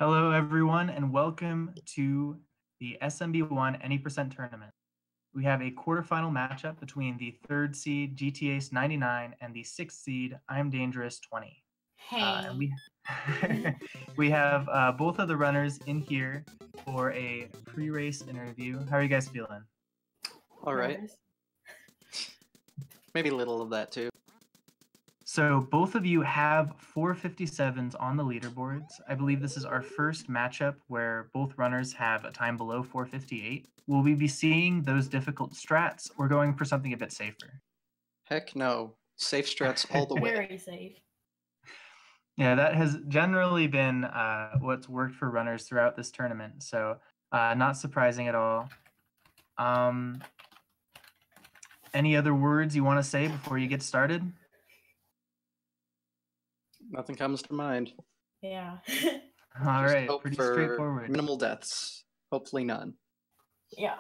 Hello, everyone, and welcome to the SMB Any Tournament. We have a quarterfinal matchup between the 3rd seed GTAce99 and the 6th seed ImDangerous20. Hey. And we have both of the runners in here for a pre-race interview. How are you guys feeling? All right. Maybe a little of that too. So both of you have 457s on the leaderboards. I believe this is our first matchup where both runners have a time below 458. Will we be seeing those difficult strats or going for something a bit safer? Heck no. Safe strats all the way. Very safe. Yeah, that has generally been what's worked for runners throughout this tournament, so not surprising at all. Any other words you want to say before you get started? Nothing comes to mind. Yeah. All right, hope pretty for straightforward. Minimal deaths. Hopefully none. Yeah.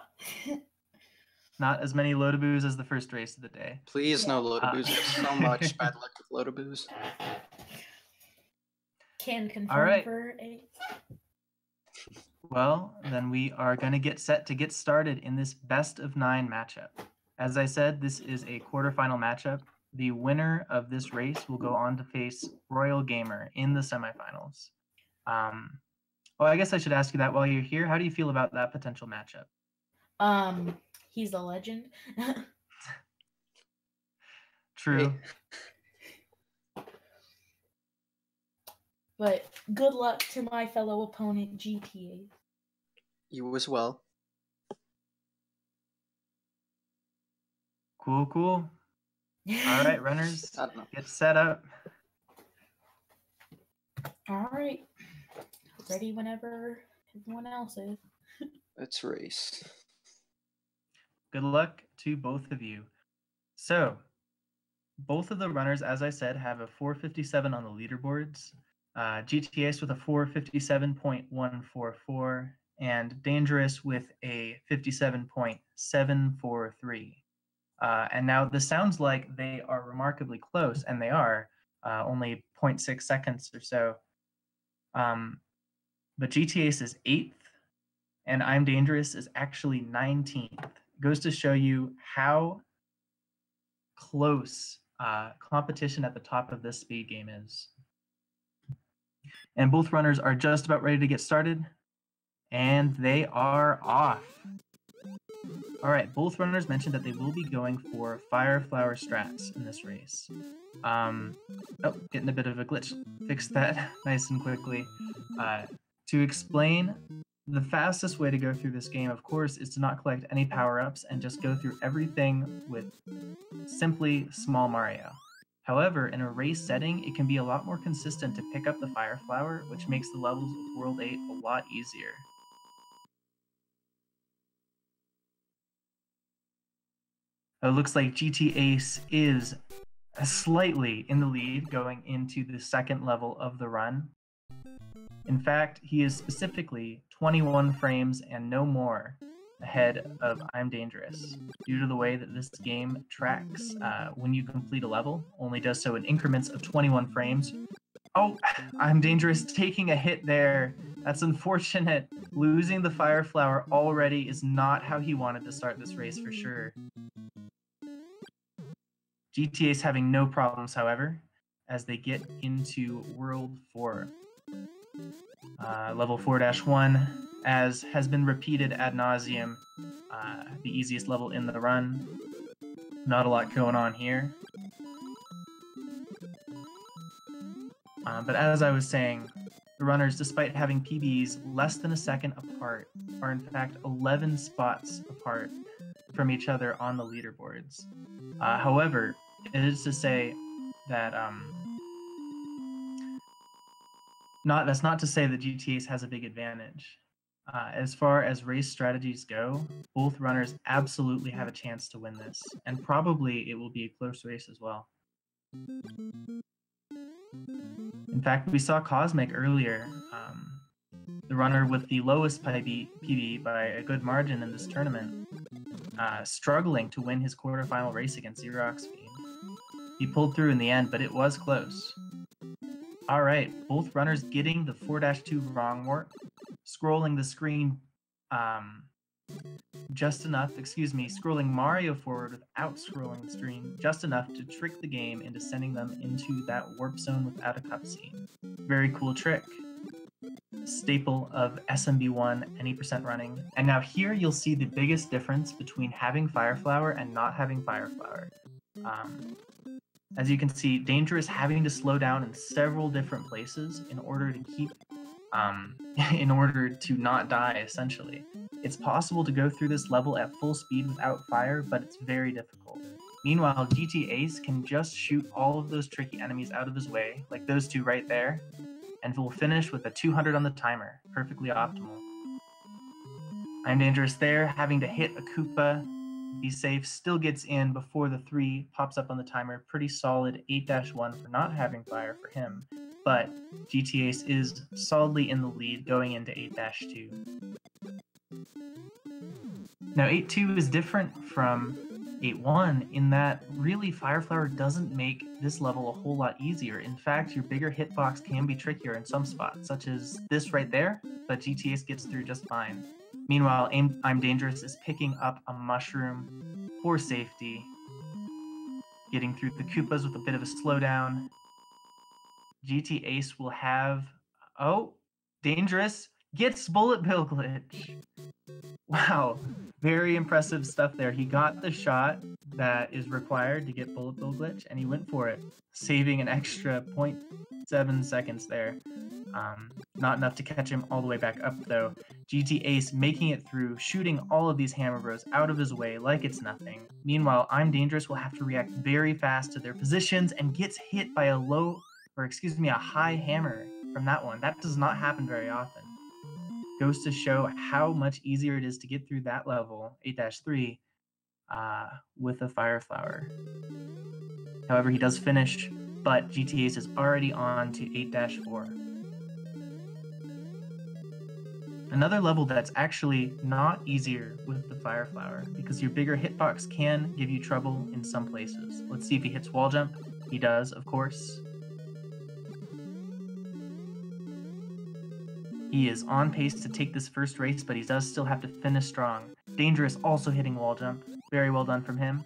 Not as many Lodaboos as the first race of the day. Please no Lodaboos. There's so much bad luck with Lodaboos. Can confirm All right. for a... Well, then we are going to get set to get started in this best of 9 matchup. As I said, this is a quarterfinal matchup. The winner of this race will go on to face Royal Gamer in the semifinals. Well, I guess I should ask you that while you're here. How do you feel about that potential matchup? He's a legend. True. Hey. But good luck to my fellow opponent, GTA. You as well. Cool, cool. All right, runners, get set up. All right. Ready whenever everyone else is. Let's race. Good luck to both of you. So, both of the runners, as I said, have a 457 on the leaderboards. GTAce with a 457.144 and Dangerous with a 57.743. And now this sounds like they are remarkably close, and they are, only 0.6 seconds or so. But GTAce is 8th, and ImDangerous is actually 19th. It goes to show you how close competition at the top of this speed game is. And both runners are just about ready to get started, and they are off. All right, both runners mentioned that they will be going for fire flower strats in this race. Oh, getting a bit of a glitch. Fix that nice and quickly. To explain, the fastest way to go through this game, of course, is to not collect any power-ups and just go through everything with simply Small Mario. However, in a race setting, it can be a lot more consistent to pick up the fire flower, which makes the levels of World 8 a lot easier. It looks like GTAce is slightly in the lead going into the second level of the run. In fact, he is specifically 21 frames and no more ahead of ImDangerous, due to the way that this game tracks when you complete a level, only does so in increments of 21 frames. Oh, ImDangerous taking a hit there. That's unfortunate. Losing the fire flower already is not how he wanted to start this race for sure. GTA's having no problems, however, as they get into World 4. Level 4-1, as has been repeated ad nauseum, the easiest level in the run. Not a lot going on here. But as I was saying, the runners, despite having PBs less than a second apart, are in fact 11 spots apart from each other on the leaderboards. However, it is to say that that's not to say that GTAce has a big advantage. As far as race strategies go, both runners absolutely have a chance to win this, and probably it will be a close race as well. In fact, we saw Cosmic earlier, the runner with the lowest PB by a good margin in this tournament, struggling to win his quarterfinal race against Xerox Fiend. He pulled through in the end, but it was close. All right, both runners getting the 4-2 wrong work, scrolling the screen just enough, scrolling Mario forward without scrolling the screen just enough to trick the game into sending them into that warp zone without a cutscene. Very cool trick. Staple of SMB1 Any Percent running. And now here you'll see the biggest difference between having Fire Flower and not having Fire Flower. As you can see, Dangerous having to slow down in several different places in order to keep, in order to not die, essentially. It's possible to go through this level at full speed without fire, but it's very difficult. Meanwhile, GTAce can just shoot all of those tricky enemies out of his way, like those two right there, and will finish with a 200 on the timer, perfectly optimal. ImDangerous there, having to hit a Koopa, be safe, still gets in before the 3 pops up on the timer. Pretty solid 8-1 for not having fire for him, but GTAce is solidly in the lead going into 8-2. Now 8-2 is different from 8-1 in that really Fire Flower doesn't make this level a whole lot easier. In fact, your bigger hitbox can be trickier in some spots, such as this right there, but GTAce gets through just fine. Meanwhile, ImDangerous is picking up a mushroom for safety, getting through the Koopas with a bit of a slowdown. GTAce will have... Oh, Dangerous gets Bullet Bill glitch. Wow, very impressive stuff there. He got the shot that is required to get Bullet Bill glitch, and he went for it, saving an extra 0.7 seconds there. Not enough to catch him all the way back up, though. GTAce making it through, shooting all of these Hammer Bros out of his way like it's nothing. Meanwhile, ImDangerous will have to react very fast to their positions and gets hit by a high hammer from that one. That does not happen very often. Goes to show how much easier it is to get through that level, 8-3, with a Fire Flower. However, he does finish, but GTAce is already on to 8-4. Another level that's actually not easier with the Fire Flower, because your bigger hitbox can give you trouble in some places. Let's see if he hits wall jump. He does, of course. He is on pace to take this first race, but he does still have to finish strong. Dangerous also hitting wall jump. Very well done from him.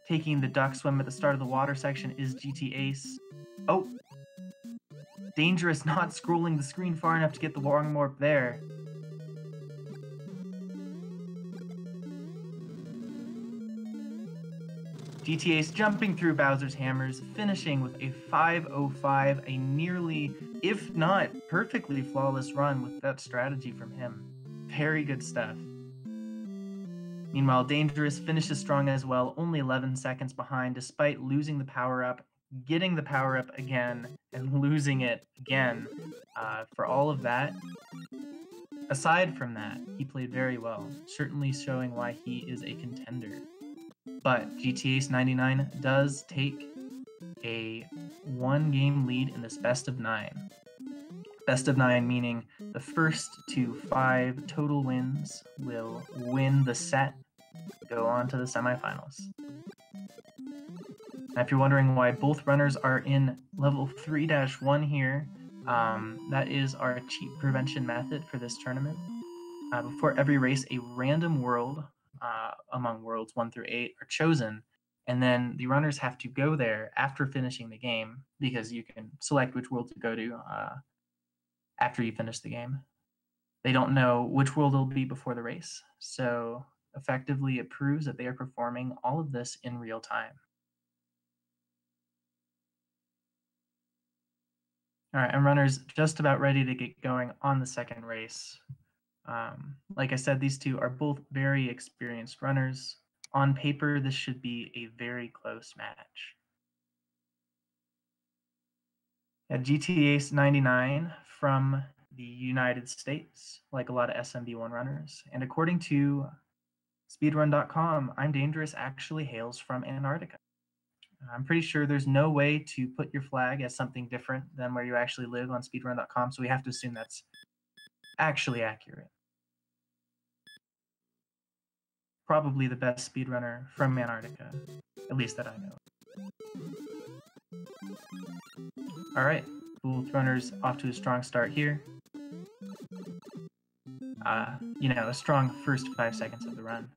Taking the duck swim at the start of the water section is GTAce. Oh! Dangerous not scrolling the screen far enough to get the wrong warp there. GTAce jumping through Bowser's hammers, finishing with a 5:05, a nearly, if not perfectly flawless run with that strategy from him. Very good stuff. Meanwhile, Dangerous finishes strong as well, only 11 seconds behind, despite losing the power-up, getting the power-up again, and losing it again. For all of that, aside from that, he played very well, certainly showing why he is a contender. But GTAce99 does take a 1-game lead in this best of 9. Best of 9 meaning the first to 5 total wins will win the set, go on to the semifinals. Now, if you're wondering why both runners are in level 3-1 here, that is our cheat prevention method for this tournament. Before every race, a random world among worlds 1 through 8 are chosen, and then the runners have to go there after finishing the game, because you can select which world to go to after you finish the game. They don't know which world it'll be before the race, so effectively it proves that they are performing all of this in real time. All right, and runners just about ready to get going on the second race. Like I said, these two are both very experienced runners. On paper, this should be a very close match. At GTAce99 from the United States, like a lot of SMB1 runners. And according to Speedrun.com, ImDangerous actually hails from Antarctica. I'm pretty sure there's no way to put your flag as something different than where you actually live on Speedrun.com, so we have to assume that's actually accurate. Probably the best speedrunner from Antarctica, at least that I know. All right, both runners off to a strong start here. You know, a strong first 5 seconds of the run.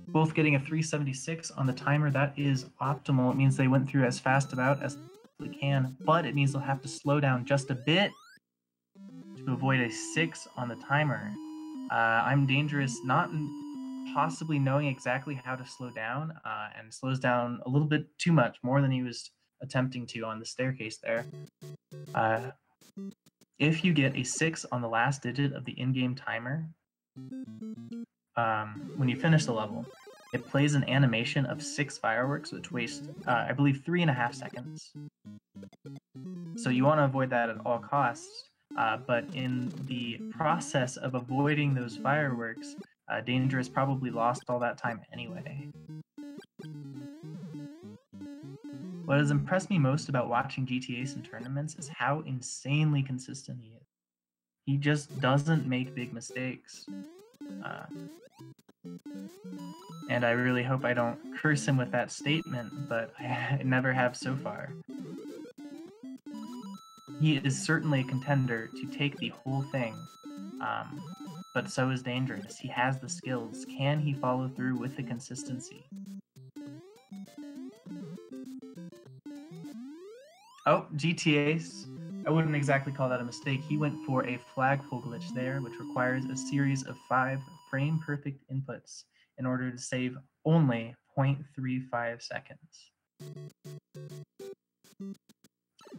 Both getting a 376 on the timer. That is optimal. It means they went through as fast about as they can, but it means they'll have to slow down just a bit to avoid a 6 on the timer. ImDangerous not possibly knowing exactly how to slow down, and slows down a little bit too much, more than he was attempting to on the staircase there. If you get a 6 on the last digit of the in-game timer, when you finish the level, it plays an animation of 6 fireworks, which waste, I believe, 3.5 seconds. So you want to avoid that at all costs, but in the process of avoiding those fireworks, Dangerous probably lost all that time anyway. What has impressed me most about watching GTAce in tournaments is how insanely consistent he is. He just doesn't make big mistakes. And I really hope I don't curse him with that statement, but I never have so far. He is certainly a contender to take the whole thing, but so is Dangerous. He has the skills. Can he follow through with the consistency? Oh, GTAce. I wouldn't exactly call that a mistake. He went for a flagpole glitch there, which requires a series of 5 frame-perfect inputs in order to save only 0.35 seconds.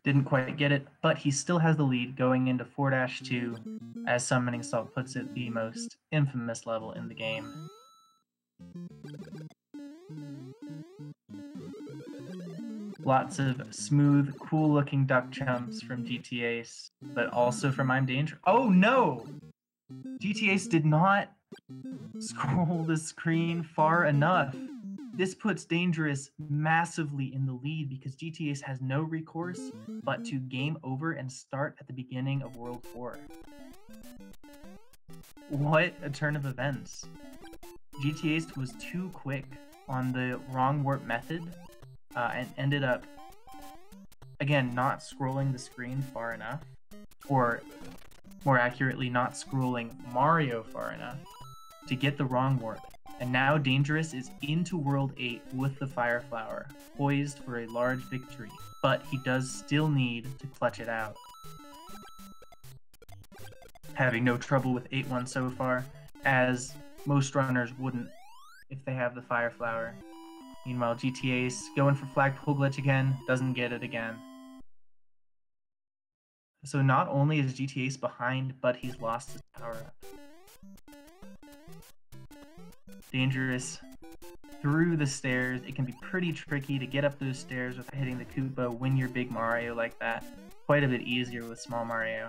Didn't quite get it, but he still has the lead going into 4-2, as Summoning Salt puts it, the most infamous level in the game. Lots of smooth, cool-looking duck jumps from GTAce, but also from ImDangerous. Oh no! GTAce did not scroll the screen far enough. This puts Dangerous massively in the lead because GTAce has no recourse but to game over and start at the beginning of World 4. What a turn of events. GTAce was too quick on the wrong warp method, and ended up, again, not scrolling the screen far enough, or more accurately, not scrolling Mario far enough to get the wrong warp. And now Dangerous is into World 8 with the Fire Flower, poised for a large victory, but he does still need to clutch it out. Having no trouble with 8-1 so far, as most runners wouldn't if they have the Fire Flower. Meanwhile, GTAce going for flagpole glitch again, doesn't get it again. So not only is GTAce behind, but he's lost his power-up. Dangerous through the stairs. It can be pretty tricky to get up those stairs without hitting the Koopa when you're Big Mario like that. Quite a bit easier with Small Mario.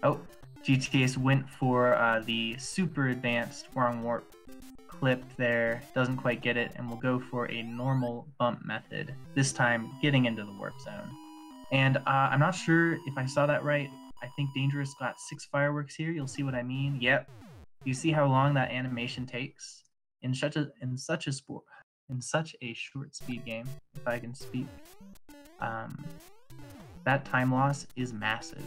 Oh, GTAce went for the super advanced wrong warp, clipped there, doesn't quite get it, and will go for a normal bump method, this time getting into the warp zone. And I'm not sure if I saw that right. I think Dangerous got 6 fireworks here. You'll see what I mean. Yep. You see how long that animation takes in such a short speed game, if I can speak. That time loss is massive.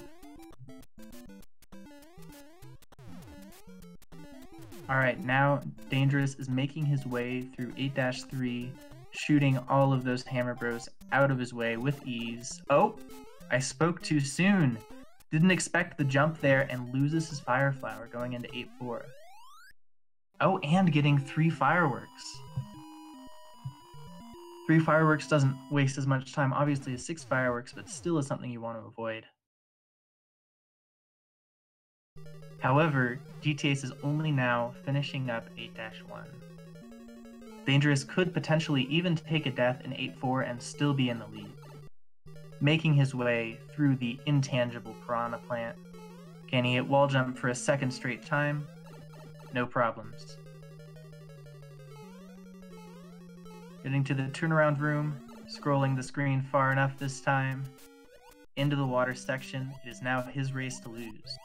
Alright, now Dangerous is making his way through 8-3, shooting all of those Hammer Bros out of his way with ease. Oh, I spoke too soon. Didn't expect the jump there and loses his Fire Flower going into 8-4. Oh, and getting 3 fireworks. 3 fireworks doesn't waste as much time, obviously as 6 fireworks, but still is something you want to avoid. However, GTAce is only now finishing up 8-1. Dangerous could potentially even take a death in 8-4 and still be in the lead. Making his way through the intangible Piranha Plant. Can he hit wall jump for a second straight time? No problems. Getting to the turnaround room, scrolling the screen far enough this time. Into the water section, it is now his race to lose.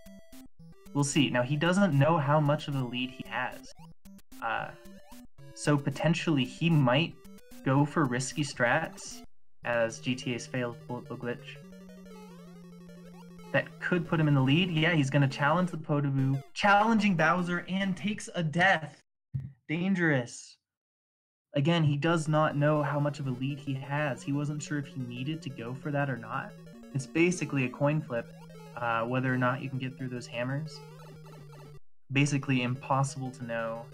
We'll see. Now, he doesn't know how much of a lead he has. So potentially he might go for risky strats as GTA's failed bullet bill glitch. That could put him in the lead. Yeah, he's going to challenge the Podoboo, challenging Bowser, and takes a death. Dangerous. Again, he does not know how much of a lead he has. He wasn't sure if he needed to go for that or not. It's basically a coin flip, whether or not you can get through those hammers. Basically impossible to know.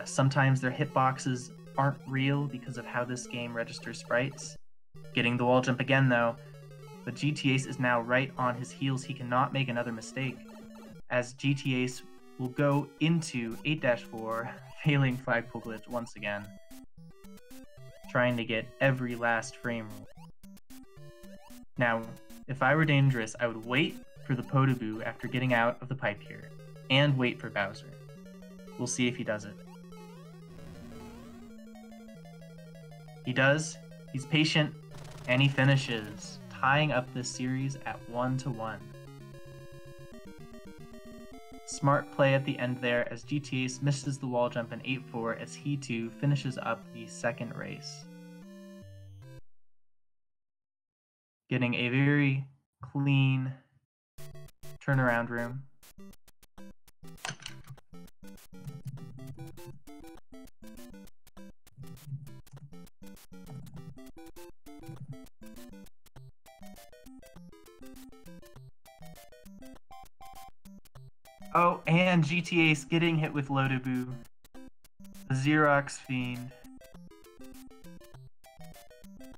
Sometimes their hitboxes aren't real because of how this game registers sprites. Getting the wall jump again, though. But GTAce is now right on his heels. He cannot make another mistake, as GTAce will go into 8-4, failing flagpole glitch once again, trying to get every last frame. Now, if I were Dangerous, I would wait for the Podoboo after getting out of the pipe here, and wait for Bowser. We'll see if he does it. He does. He's patient, and he finishes, tying up this series at 1-1. Smart play at the end there as GTAce misses the wall jump in 8-4 as he too finishes up the second race. Getting a very clean turnaround room. Oh, and GTAce getting hit with Lodaboo. The Xerox Fiend.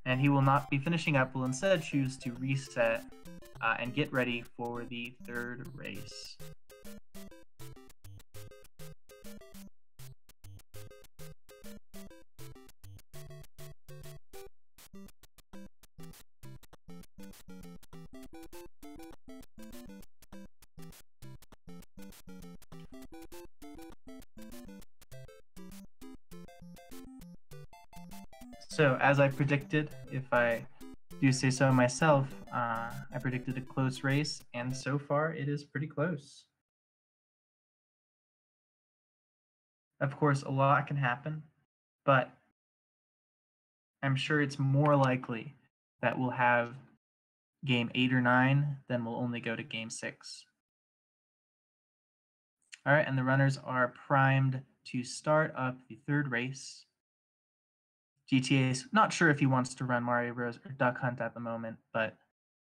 And he will not be finishing up, will instead choose to reset and get ready for the third race. So, as I predicted, if I do say so myself, I predicted a close race, and so far it is pretty close. Of course, a lot can happen, but I'm sure it's more likely that we'll have game 8 or 9 than we'll only go to game 6. All right, and the runners are primed to start up the third race. GTA's not sure if he wants to run Mario Bros. Or Duck Hunt at the moment, but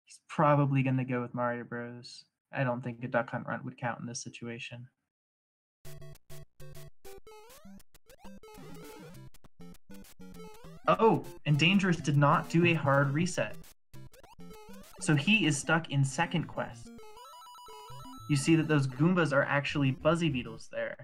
he's probably going to go with Mario Bros. I don't think a Duck Hunt run would count in this situation. Oh, and Dangerous did not do a hard reset. So he is stuck in second quest. You see that those Goombas are actually Buzzy Beetles there.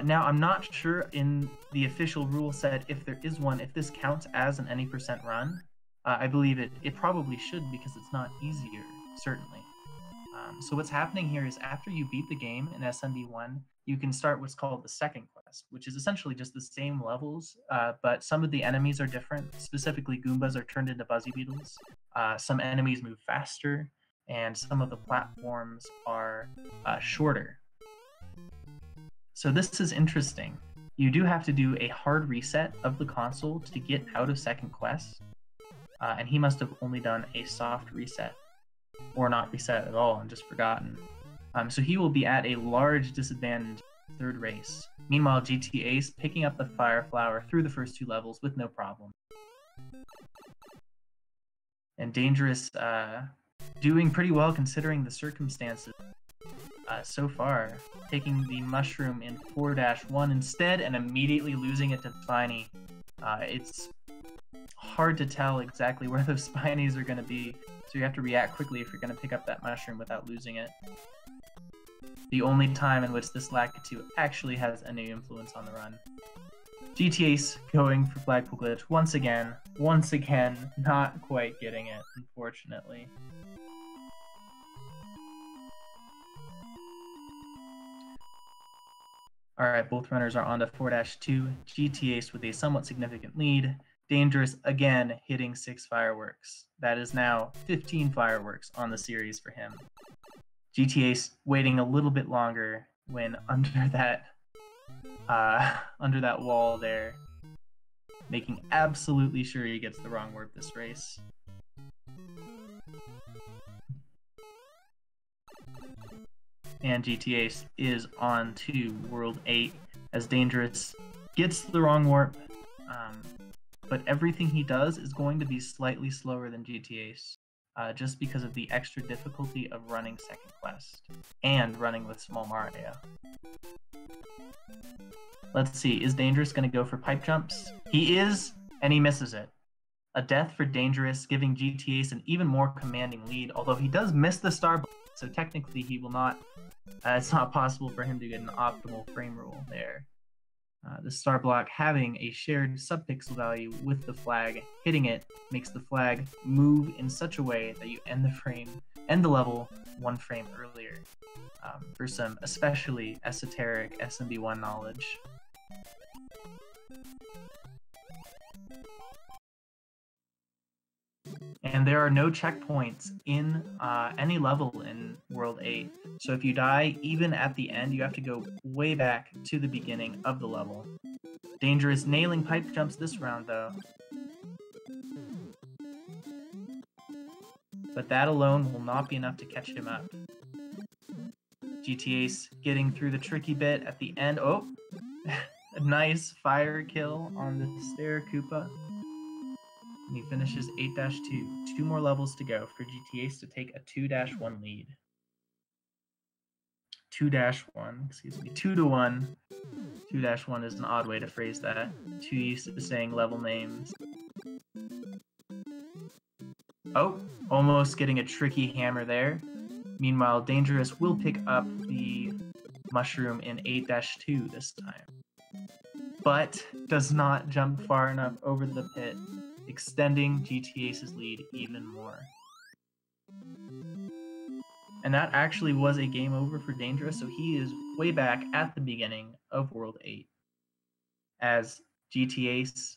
Now, I'm not sure in the official rule set, if there is one, if this counts as an any % run. I believe it probably should because it's not easier, certainly. So what's happening here is after you beat the game in SMB1, you can start what's called the second quest, which is essentially just the same levels, but some of the enemies are different. Specifically, Goombas are turned into Buzzy Beetles. Some enemies move faster, and some of the platforms are shorter. So this is interesting. You do have to do a hard reset of the console to get out of second quest, and he must have only done a soft reset, or not reset at all and just forgotten. So he will be at a large disadvantage third race. Meanwhile, GTAce picking up the Fire Flower through the first 2 levels with no problem. And Dangerous doing pretty well considering the circumstances. So far, taking the mushroom in 4-1 instead and immediately losing it to Spiny. It's hard to tell exactly where those Spinies are going to be, so you have to react quickly if you're going to pick up that mushroom without losing it. The only time in which this Lakitu actually has any influence on the run. GTAce going for Flagpole Glitch once again, not quite getting it, unfortunately. Alright, both runners are on to 4-2. GTAce with a somewhat significant lead. Dangerous again hitting 6 fireworks. That is now 15 fireworks on the series for him. GTAce waiting a little bit longer when under that under that wall there, making absolutely sure he gets the wrong warp this race. And GTAce is on to World 8 as Dangerous gets the wrong warp, but everything he does is going to be slightly slower than GTAce, just because of the extra difficulty of running second quest and running with Small Mario. Let's see, is Dangerous going to go for pipe jumps? He is, and he misses it. A death for Dangerous, giving GTAce an even more commanding lead, although he does miss the star block, so technically he will not, it's not possible for him to get an optimal frame rule there. The star block having a shared subpixel value with the flag, hitting it makes the flag move in such a way that you end the level one frame earlier, for some especially esoteric SMB1 knowledge. And there are no checkpoints in any level in World 8. So if you die, even at the end, you have to go way back to the beginning of the level. Dangerous nailing pipe jumps this round, though. But that alone will not be enough to catch him up. GTAce getting through the tricky bit at the end. Oh, a nice fire kill on the Stair Koopa. And he finishes 8-2. 2 more levels to go for GTAce to take a 2-1 lead. 2-1, excuse me, 2-1. 2-1 is an odd way to phrase that. Too used to saying level names. Oh, almost getting a tricky hammer there. Meanwhile, Dangerous will pick up the mushroom in 8-2 this time, but does not jump far enough over the pit, extending GTAce's lead even more. And that actually was a game over for Dangerous, so he is way back at the beginning of World 8 as GTAce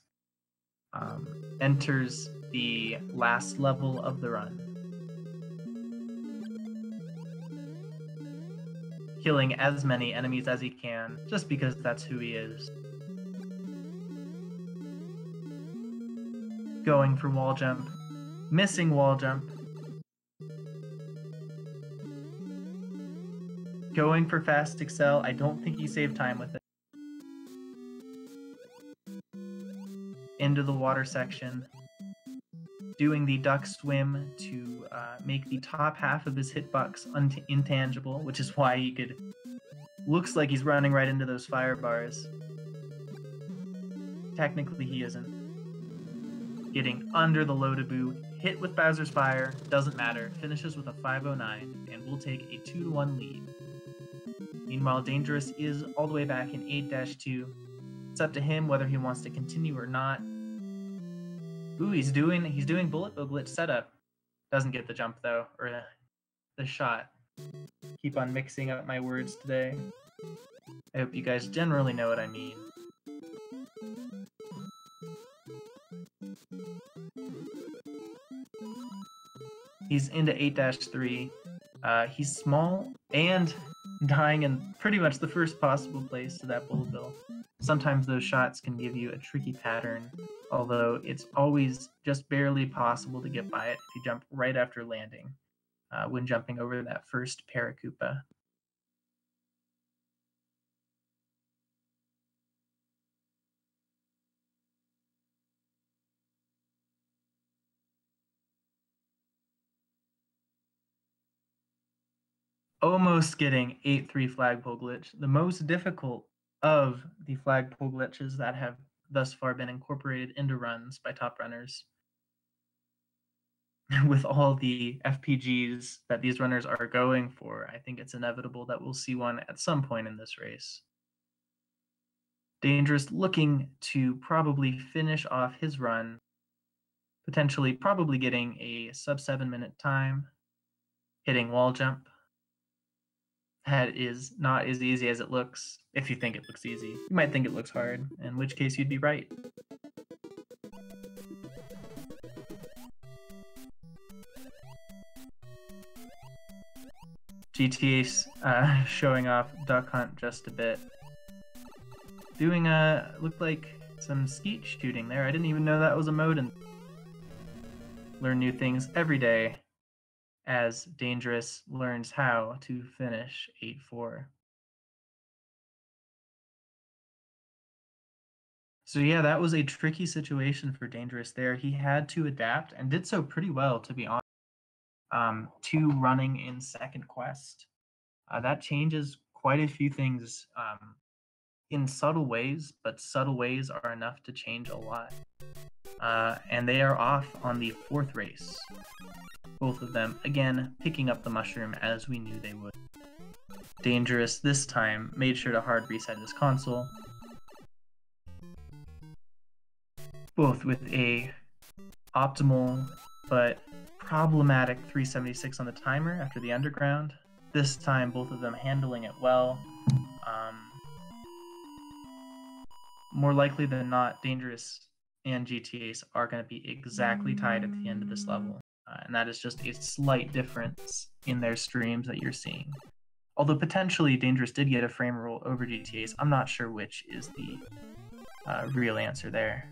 enters the last level of the run, killing as many enemies as he can, just because that's who he is. Going for wall jump, missing wall jump, going for fast excel. I don't think he saved time with it. Into the water section, doing the duck swim to make the top half of his hitbox intangible, which is why he could, looks like he's running right into those fire bars. Technically he isn't. Getting under the Lodaboo, hit with Bowser's Fire, doesn't matter, finishes with a 509, and will take a 2-1 lead. Meanwhile, Dangerous is all the way back in 8-2. It's up to him whether he wants to continue or not. Ooh, he's doing bullet bill glitch setup. Doesn't get the jump though, or the shot. Keep on mixing up my words today. I hope you guys generally know what I mean. He's into 8-3. He's small and dying in pretty much the first possible place to that bullet bill. Sometimes those shots can give you a tricky pattern, although it's always just barely possible to get by it if you jump right after landing, when jumping over that first Paracoopa. Almost getting 8-3 flagpole glitch, the most difficult of the flagpole glitches that have thus far been incorporated into runs by top runners. With all the FPGs that these runners are going for, I think it's inevitable that we'll see one at some point in this race. Dangerous looking to probably finish off his run, potentially probably getting a sub 7-minute time, hitting wall jump. That is not as easy as it looks. If you think it looks easy, you might think it looks hard, in which case you'd be right. GTAce showing off Duck Hunt just a bit. doing looked like some skeet shooting there. I didn't even know that was a mode, and learn new things every day as Dangerous learns how to finish 8-4. So yeah, that was a tricky situation for Dangerous there. He had to adapt and did so pretty well, to be honest, to running in second quest. That changes quite a few things in subtle ways, but subtle ways are enough to change a lot. And they are off on the fourth race. Both of them, again, picking up the mushroom as we knew they would. Dangerous this time made sure to hard reset his console, both with a optimal but problematic 376 on the timer after the underground. This time, both of them handling it well. More likely than not, Dangerous and GTAce are going to be exactly tied at the end of this level. And that is just a slight difference in their streams that you're seeing. Although potentially Dangerous did get a frame roll over GTAce, I'm not sure which is the real answer there.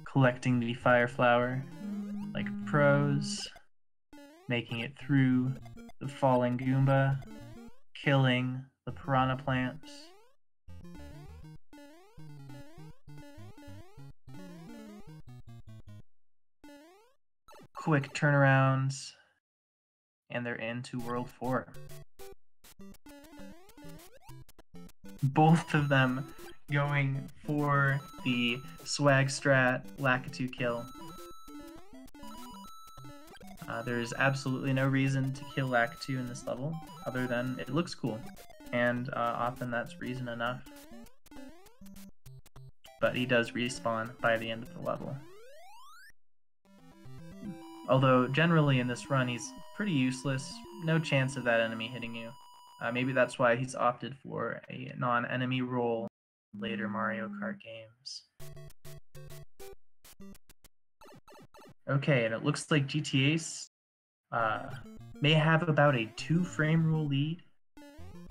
Collecting the fire flower like pros, making it through the falling Goomba, killing the piranha plants. Quick turnarounds, and they're into World 4. Both of them going for the swag strat Lakitu kill. There's absolutely no reason to kill Lakitu in this level, other than it looks cool, and often that's reason enough. But he does respawn by the end of the level. Although generally in this run he's pretty useless, no chance of that enemy hitting you. Maybe that's why he's opted for a non-enemy role in later Mario Kart games. Okay, and it looks like GTAce may have about a 2-frame rule lead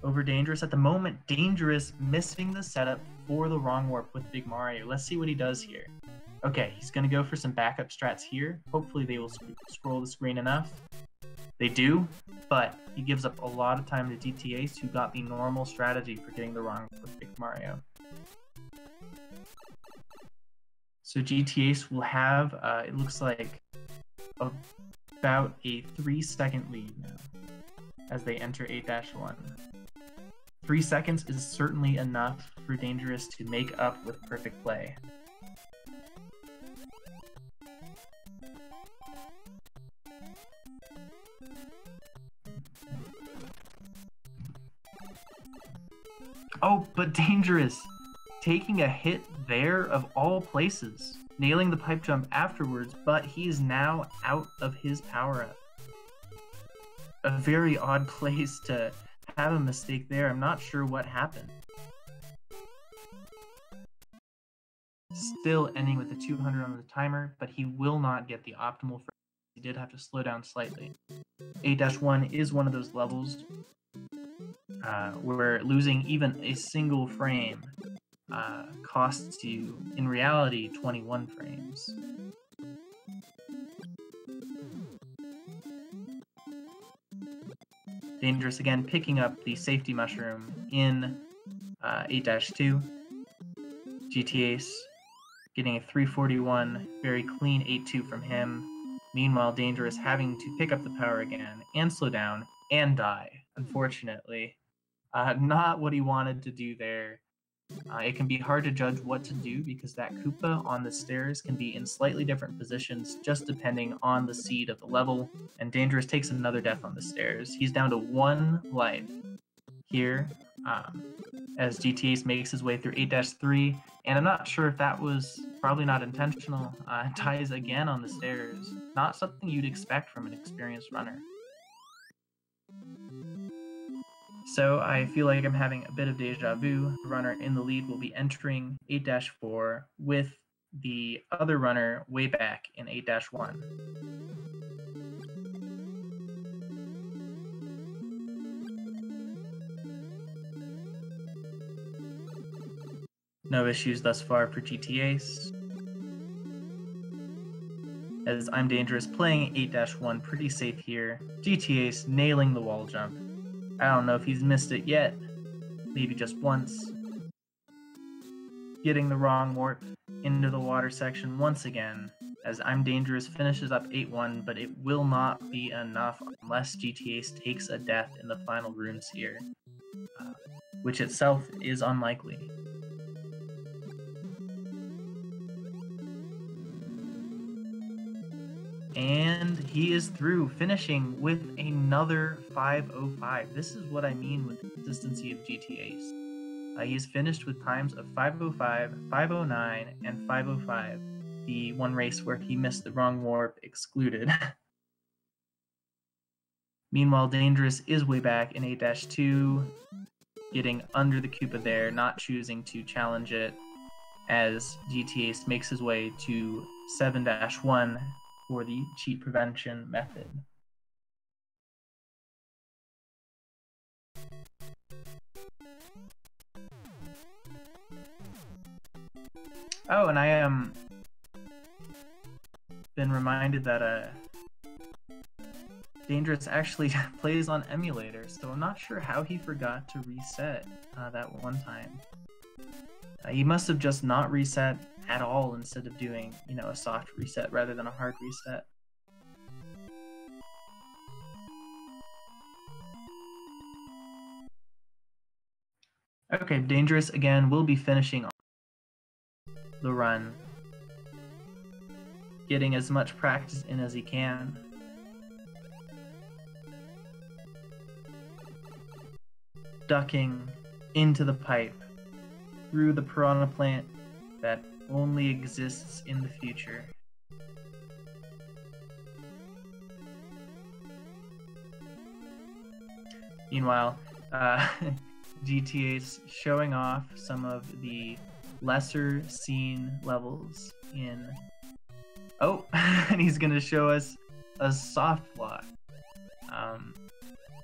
over Dangerous. At the moment, Dangerous missing the setup for the wrong warp with Big Mario. Let's see what he does here. Okay, he's going to go for some backup strats here. Hopefully they will scroll the screen enough. They do, but he gives up a lot of time to GTAce, who got the normal strategy for getting the wrong warp with Big Mario. So GTAce will have, it looks like, about a 3-second lead now as they enter 8-1. 3 seconds is certainly enough for Dangerous to make up with perfect play. Oh, but Dangerous taking a hit there of all places, nailing the pipe jump afterwards, but he is now out of his power-up. A very odd place to have a mistake there. I'm not sure what happened. Still ending with a 200 on the timer, but he will not get the optimal frame. He did have to slow down slightly. 8-1 is one of those levels where losing even a single frame costs you, in reality, 21 frames. Dangerous again picking up the safety mushroom in 8-2. GTAce getting a 341, very clean 8-2 from him. Meanwhile, Dangerous having to pick up the power again and slow down and die, unfortunately. Not what he wanted to do there. It can be hard to judge what to do because that Koopa on the stairs can be in slightly different positions just depending on the seed of the level, and Dangerous takes another death on the stairs. He's down to 1 life here as GTAce makes his way through 8-3, and I'm not sure if that was probably not intentional. Dies again on the stairs. Not something you'd expect from an experienced runner. So I feel like I'm having a bit of deja vu. The runner in the lead will be entering 8-4 with the other runner way back in 8-1. No issues thus far for GTAce. As ImDangerous playing 8-1 pretty safe here. GTAce nailing the wall jump. I don't know if he's missed it yet. Maybe just once. Getting the wrong warp into the water section once again. As ImDangerous finishes up 8-1, but it will not be enough unless GTAce takes a death in the final rooms here. Which itself is unlikely. And he is through, finishing with another 5:05. This is what I mean with the consistency of GTAce. He has finished with times of 5:05, 5:09, and 5:05. The one race where he missed the wrong warp excluded. Meanwhile, Dangerous is way back in 8-2, getting under the Koopa there, not choosing to challenge it, as GTAce makes his way to 7-1 for the cheat prevention method. Oh, and I am been reminded that Dangerous actually plays on emulator, so I'm not sure how he forgot to reset that one time. He must have just not reset at all instead of doing, a soft reset rather than a hard reset. Okay, Dangerous again will be finishing the run, getting as much practice in as he can. Ducking into the pipe through the piranha plant that only exists in the future. Meanwhile, GTA's showing off some of the lesser seen levels in... Oh, and he's gonna show us a soft block.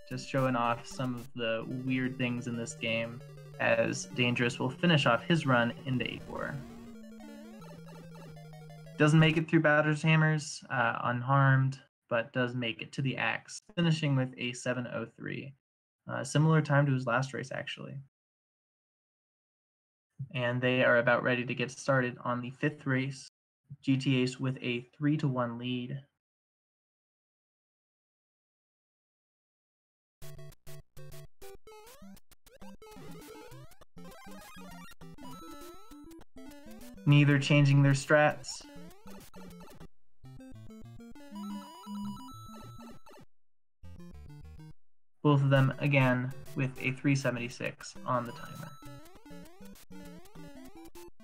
Just showing off some of the weird things in this game, as Dangerous will finish off his run into 8-4. Doesn't make it through Batter's Hammers unharmed, but does make it to the axe, finishing with a 7:03. Similar time to his last race, actually. And they are about ready to get started on the 5th race. GTAce with a 3-1 lead. Neither changing their strats. Both of them, again, with a 376 on the timer.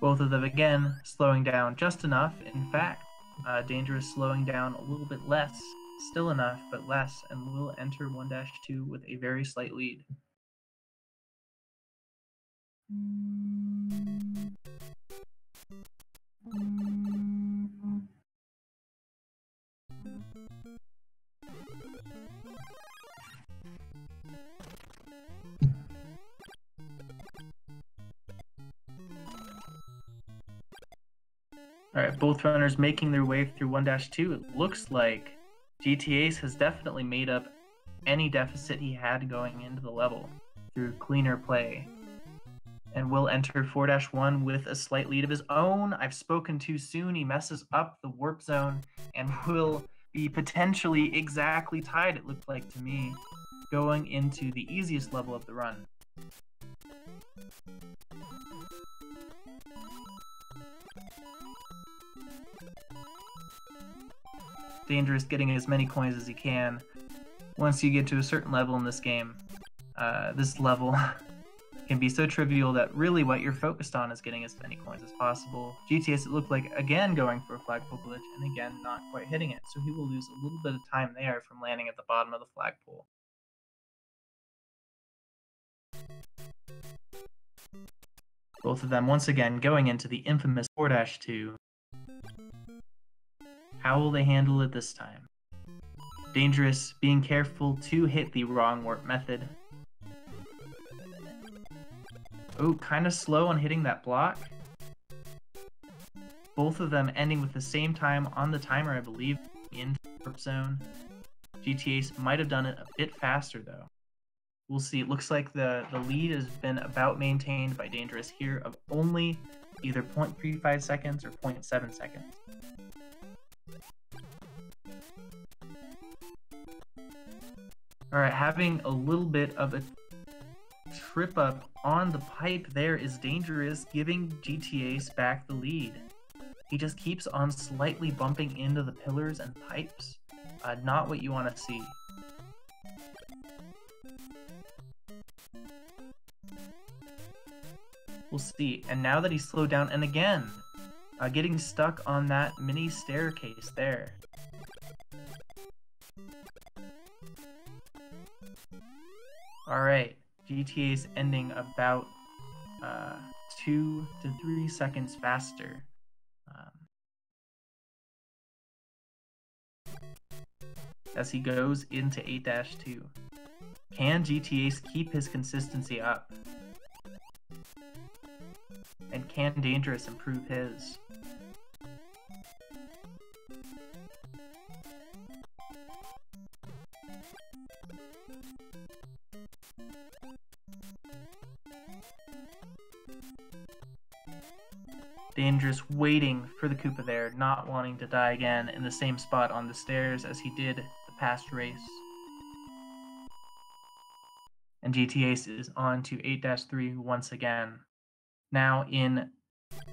Both of them, again, slowing down just enough. In fact, Dangerous slowing down a little bit less. Still enough, but less, and will enter 1-2 with a very slight lead. Alright, both runners making their way through 1-2. It looks like GTAce has definitely made up any deficit he had going into the level through cleaner play, and will enter 4-1 with a slight lead of his own. I've spoken too soon. He messes up the warp zone and will be potentially exactly tied, it looked like to me, going into the easiest level of the run. Dangerous getting as many coins as he can. Once you get to a certain level in this game, this level can be so trivial that really what you're focused on is getting as many coins as possible. GTAce, it looked like, again going for a flagpole glitch, and again not quite hitting it, so he will lose a little bit of time there from landing at the bottom of the flagpole. Both of them once again going into the infamous 4-2. How will they handle it this time? Dangerous being careful to hit the wrong warp method. Oh, kind of slow on hitting that block. Both of them ending with the same time on the timer, I believe, in warp zone. GTAce might have done it a bit faster, though. We'll see. It looks like the lead has been about maintained by Dangerous here of only either 0.35 seconds or 0.7 seconds. All right, having a little bit of a trip up on the pipe there is Dangerous, giving GTAce back the lead. He just keeps on slightly bumping into the pillars and pipes. Not what you want to see. We'll see. And now that he's slowed down, and again, getting stuck on that mini staircase there. All right, GTA's ending about 2 to 3 seconds faster. As he goes into 8-2. Can GTAce keep his consistency up? And can Dangerous improve his? Dangerous waiting for the Koopa there, not wanting to die again in the same spot on the stairs as he did the past race. And GTAce is on to 8-3 once again. Now in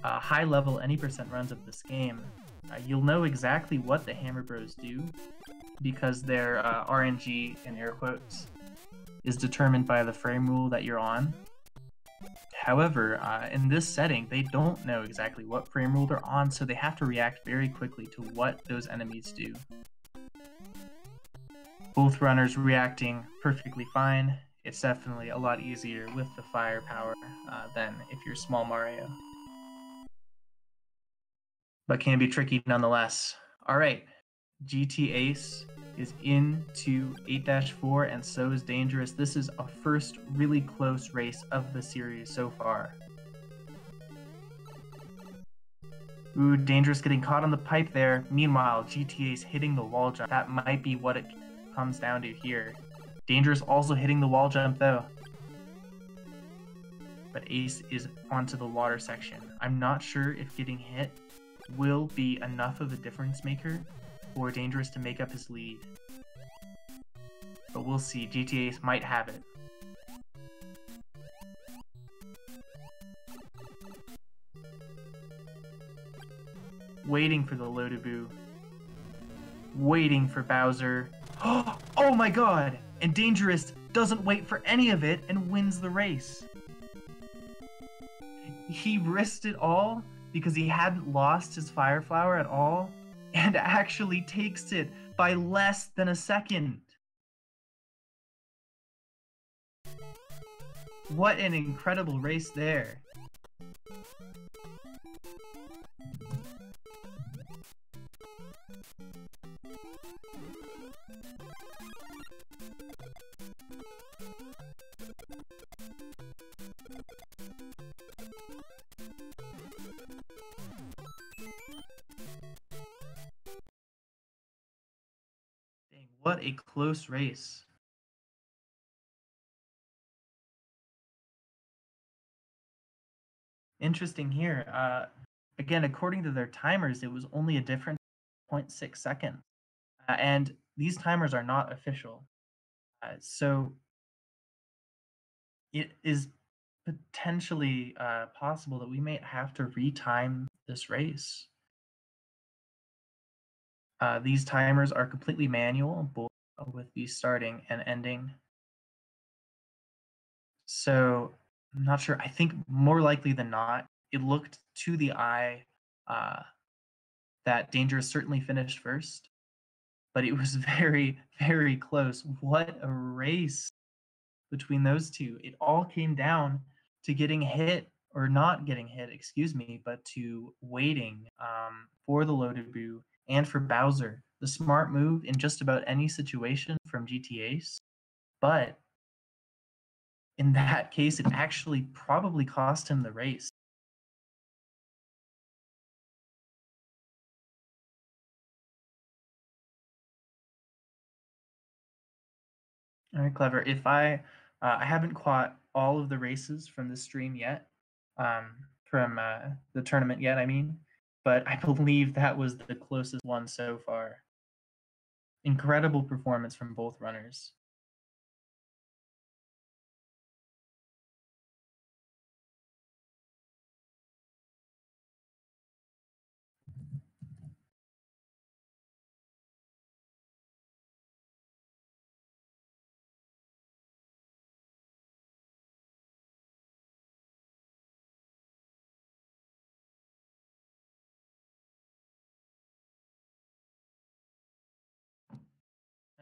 high-level any percent runs of this game, you'll know exactly what the Hammer Bros do because their RNG, in air quotes, is determined by the frame rule that you're on. However, in this setting, they don't know exactly what frame rule they're on, so they have to react very quickly to what those enemies do. Both runners reacting perfectly fine. It's definitely a lot easier with the firepower than if you're Small Mario. But can be tricky nonetheless. All right, GTAce is into 8-4, and so is Dangerous. This is a first really close race of the series so far. Ooh, Dangerous getting caught on the pipe there. Meanwhile, GTAce hitting the wall jump. That might be what it comes down to here. Dangerous also hitting the wall jump though. But Ace is onto the water section. I'm not sure if getting hit will be enough of a difference maker for Dangerous to make up his lead. But we'll see. GTAce might have it. Waiting for the Lodaboo. Waiting for Bowser. Oh my god! And Dangerous doesn't wait for any of it and wins the race. He risked it all because he hadn't lost his Fire Flower at all, and actually takes it by less than a second. What an incredible race there. Dang, what a close race. Interesting here. Again, according to their timers, it was only a difference of 0.6 seconds. And these timers are not official. So it is potentially possible that we may have to retime this race. These timers are completely manual, both with the starting and ending. So I'm not sure. I think more likely than not, it looked to the eye that Dangerous certainly finished first, but it was very, very close. What a race between those two. It all came down to getting hit, or not getting hit, excuse me, but to waiting for the Lodaboo and for Bowser. The smart move in just about any situation from GTAce, but in that case, it actually probably cost him the race. All right, Clever. If I haven't caught all of the races from the stream yet, from the tournament yet, I mean, but I believe that was the closest one so far. Incredible performance from both runners.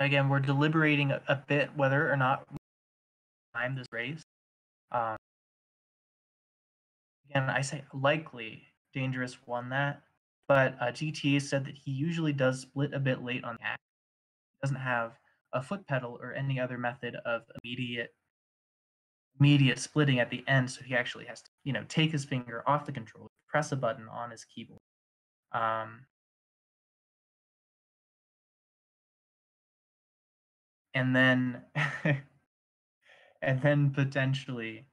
Again, we're deliberating a bit whether or not we time this race. Again, I say likely Dangerous won that, but GTA said that he usually does split a bit late on the act. He doesn't have a foot pedal or any other method of immediate splitting at the end, so he actually has to, take his finger off the controller, press a button on his keyboard. And then and then potentially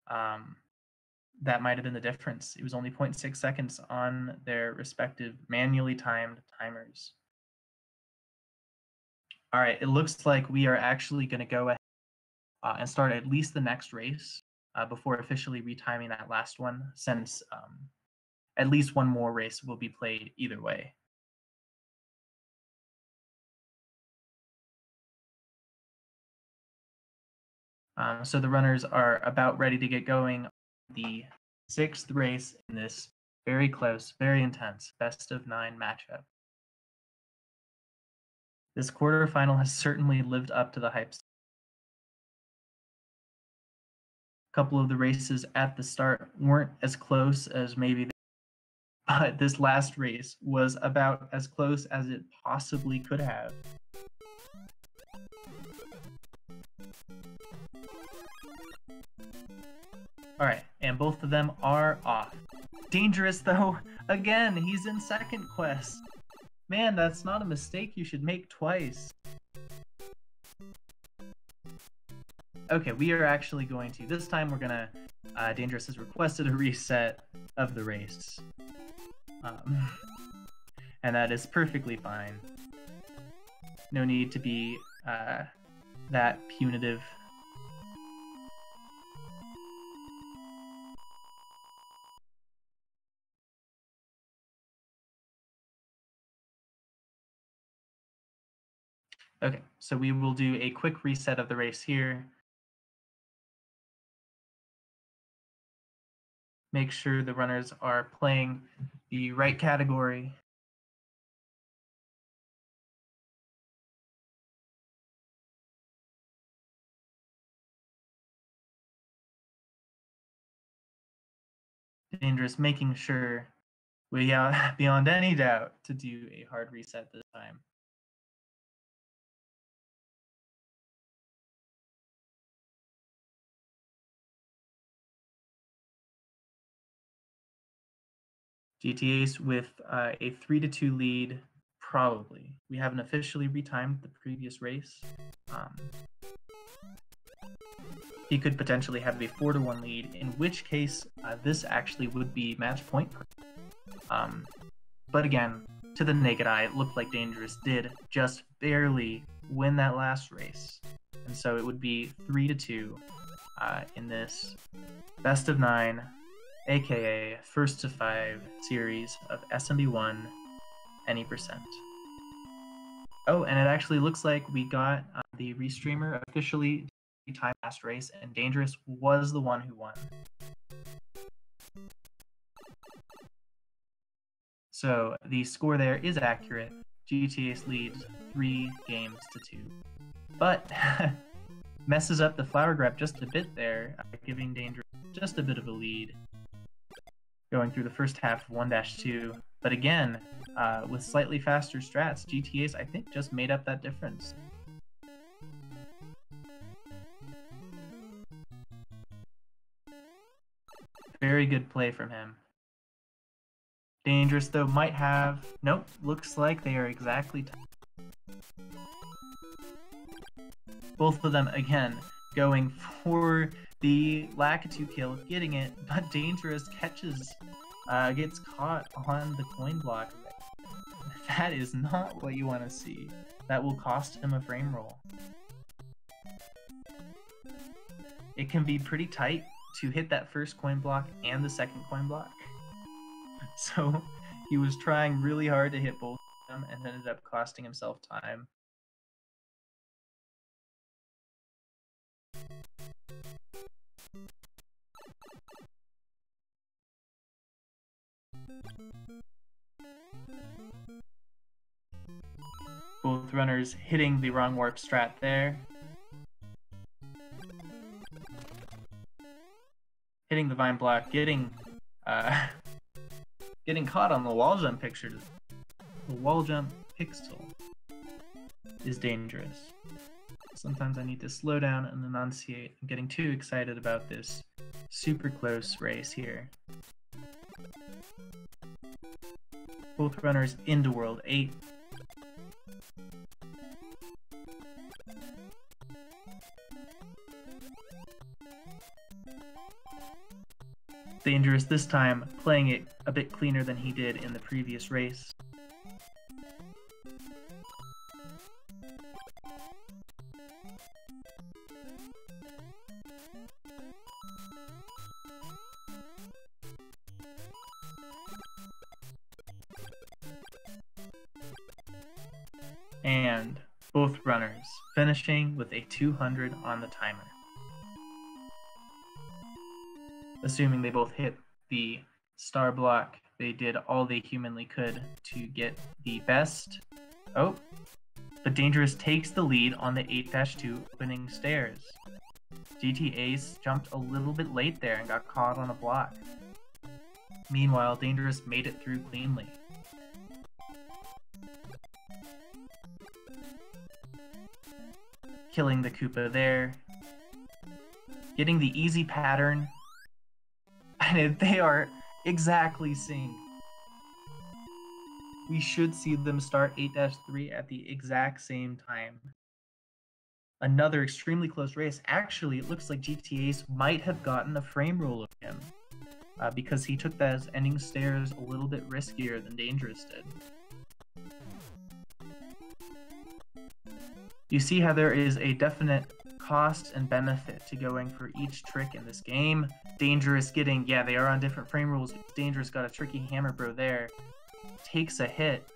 that might have been the difference. It was only 0.6 seconds on their respective manually timed timers. All right, it looks like we are actually going to go ahead and start at least the next race before officially retiming that last one, since at least one more race will be played either way. So the runners are about ready to get going. The 6th race in this very close, very intense best of 9 matchup. This quarterfinal has certainly lived up to the hype. A couple of the races at the start weren't as close as maybe, but this last race was about as close as it possibly could have. All right, and both of them are off. Dangerous, though, again, he's in second quest. Man, that's not a mistake you should make twice. Okay, we are actually going to, this time we're gonna, Dangerous has requested a reset of the race. And that is perfectly fine. No need to be that punitive. Okay, so we will do a quick reset of the race here. Make sure the runners are playing the right category. Dangerous, making sure we beyond any doubt to do a hard reset this time. GTAce with a 3-2 lead, probably. We haven't officially retimed the previous race. He could potentially have a 4-1 lead, in which case this actually would be match point. But again, to the naked eye, it looked like Dangerous did just barely win that last race. And so it would be 3-2 in this best of 9, aka first to 5 series of SMB Any Percent. Oh, and it actually looks like we got the restreamer officially time last race, and Dangerous was the one who won. So the score there is accurate. GTAce leads 3 games to 2. But messes up the flower grab just a bit there, giving Dangerous just a bit of a lead. Going through the first half of 1-2. But again, with slightly faster strats, GTAce, I think, just made up that difference. Very good play from him. Dangerous, though, might have... Nope, looks like they are exactly... Both of them, again, going for the Lakitu kill, getting it, but Dangerous gets caught on the coin block. That is not what you want to see. That will cost him a frame roll. It can be pretty tight to hit that first coin block and the second coin block. So he was trying really hard to hit both of them and ended up costing himself time. Both runners hitting the wrong warp strat there. Hitting the vine block, getting caught on the wall jump picture. The wall jump pixel is dangerous. Sometimes I need to slow down and enunciate. I'm getting too excited about this super close race here. Both runners into World 8. Dangerous this time, playing it a bit cleaner than he did in the previous race. And both runners finishing with a 200 on the timer. Assuming they both hit the star block, they did all they humanly could to get the best. Oh, but Dangerous takes the lead on the 8-2 opening stairs. GTAce jumped a little bit late there and got caught on a block. Meanwhile, Dangerous made it through cleanly. Killing the Koopa there. Getting the easy pattern. And they are exactly synced. We should see them start 8-3 at the exact same time. Another extremely close race. Actually, it looks like GTAce might have gotten a frame roll of him because he took those ending stairs a little bit riskier than Dangerous did. You see how there is a definite cost and benefit to going for each trick in this game. Dangerous getting, yeah, they are on different frame rules. Dangerous got a tricky hammer bro there. Takes a hit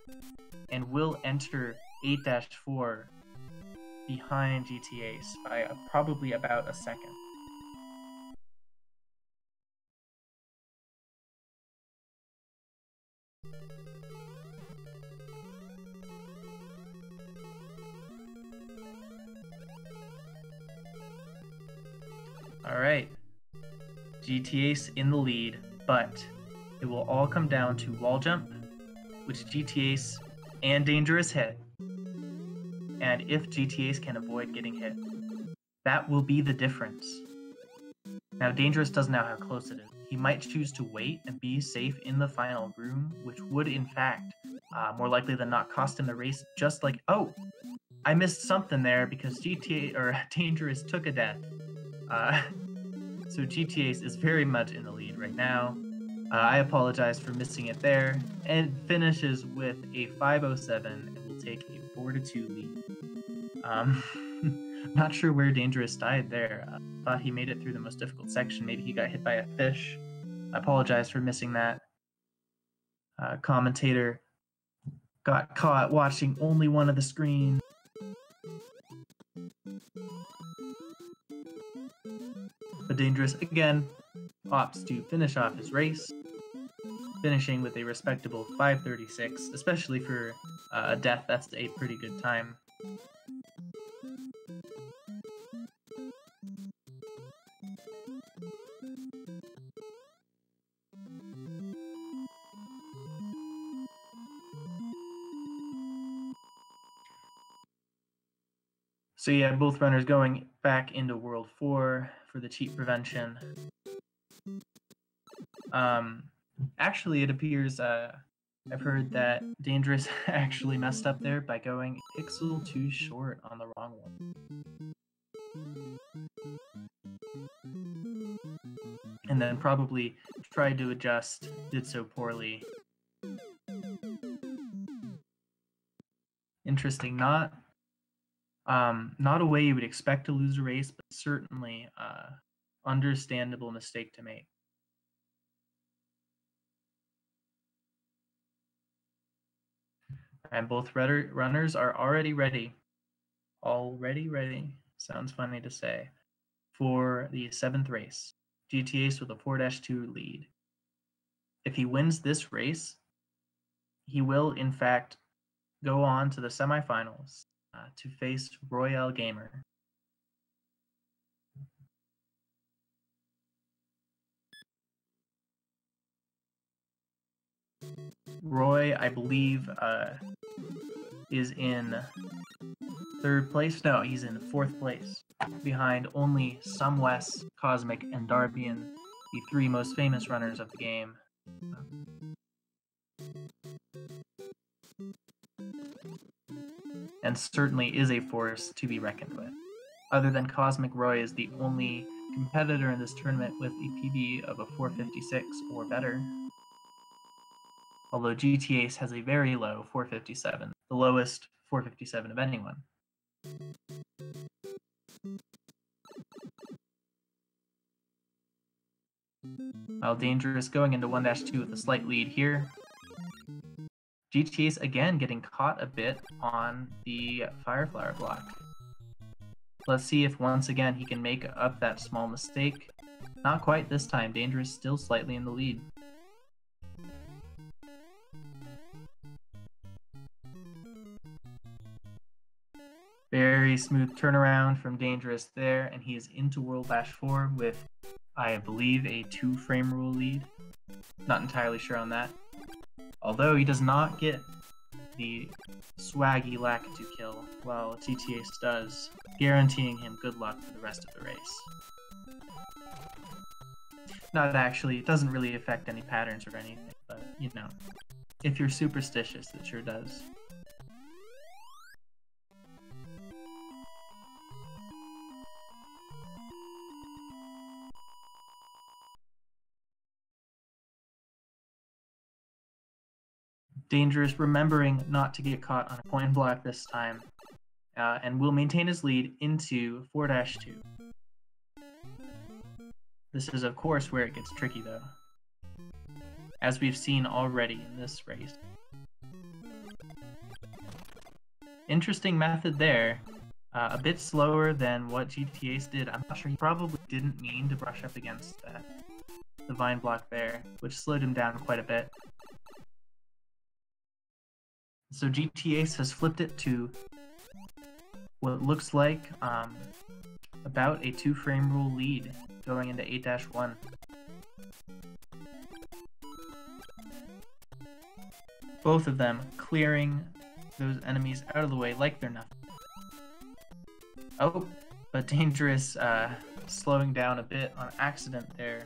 and will enter 8-4 behind GTAce by probably about a second. Alright, GTAce in the lead, but it will all come down to wall jump, which GTAce and Dangerous hit, and if GTAce can avoid getting hit. That will be the difference. Now, Dangerous doesn't know how close it is. He might choose to wait and be safe in the final room, which would, in fact, more likely than not, cost him the race, just like, oh, I missed something there because Dangerous took a death. So GTAce is very much in the lead right now. I apologize for missing it there, and finishes with a 507 and will take a 4-2 lead. Not sure where Dangerous died there. Thought he made it through the most difficult section. Maybe he got hit by a fish. I apologize for missing that. Commentator got caught watching only one of the screens. But Dangerous, again, opts to finish off his race, finishing with a respectable 5:36, especially for a death. That's a pretty good time. So yeah, both runners going back into World 4 for the cheat prevention. Actually, it appears I've heard that Dangerous actually messed up there by going a pixel too short on the wrong one. and then probably tried to adjust, did so poorly. Interesting, not a way you would expect to lose a race, but certainly understandable mistake to make. And both runners are already ready. Already ready. Sounds funny to say. For the 7th race. GTAce with a 4-2 lead. If he wins this race, he will, in fact, go on to the semifinals to face Royale Gamer. Roy, I believe, is in 3rd place. No, he's in 4th place, behind only Sumwes, Cosmic, and Darbian, the 3 most famous runners of the game. And certainly is a force to be reckoned with. Other than Cosmic, Roy is the only competitor in this tournament with a PB of a 456 or better. Although GTAce has a very low 457, the lowest 457 of anyone. While Dangerous going into 1-2 with a slight lead here. GTAce again getting caught a bit on the Fireflower block. Let's see if once again he can make up that small mistake. Not quite this time. Dangerous still slightly in the lead. Very smooth turnaround from Dangerous there, and he is into World Bash 4 with, I believe, a 2-frame rule lead. Not entirely sure on that. Although he does not get the swaggy Lakitu kill, while GTAce does, guaranteeing him good luck for the rest of the race. Not actually, it doesn't really affect any patterns or anything, but, you know, if you're superstitious, it sure does. Dangerous remembering not to get caught on a coin block this time, and will maintain his lead into 4-2. This is, of course, where it gets tricky, though, as we've seen already in this race. Interesting method there, a bit slower than what GTAce did. I'm not sure, he probably didn't mean to brush up against the vine block there, which slowed him down quite a bit. So GTAce has flipped it to what looks like about a 2-frame rule lead going into 8-1. Both of them clearing those enemies out of the way like they're nothing. Oh, but Dangerous slowing down a bit on accident there,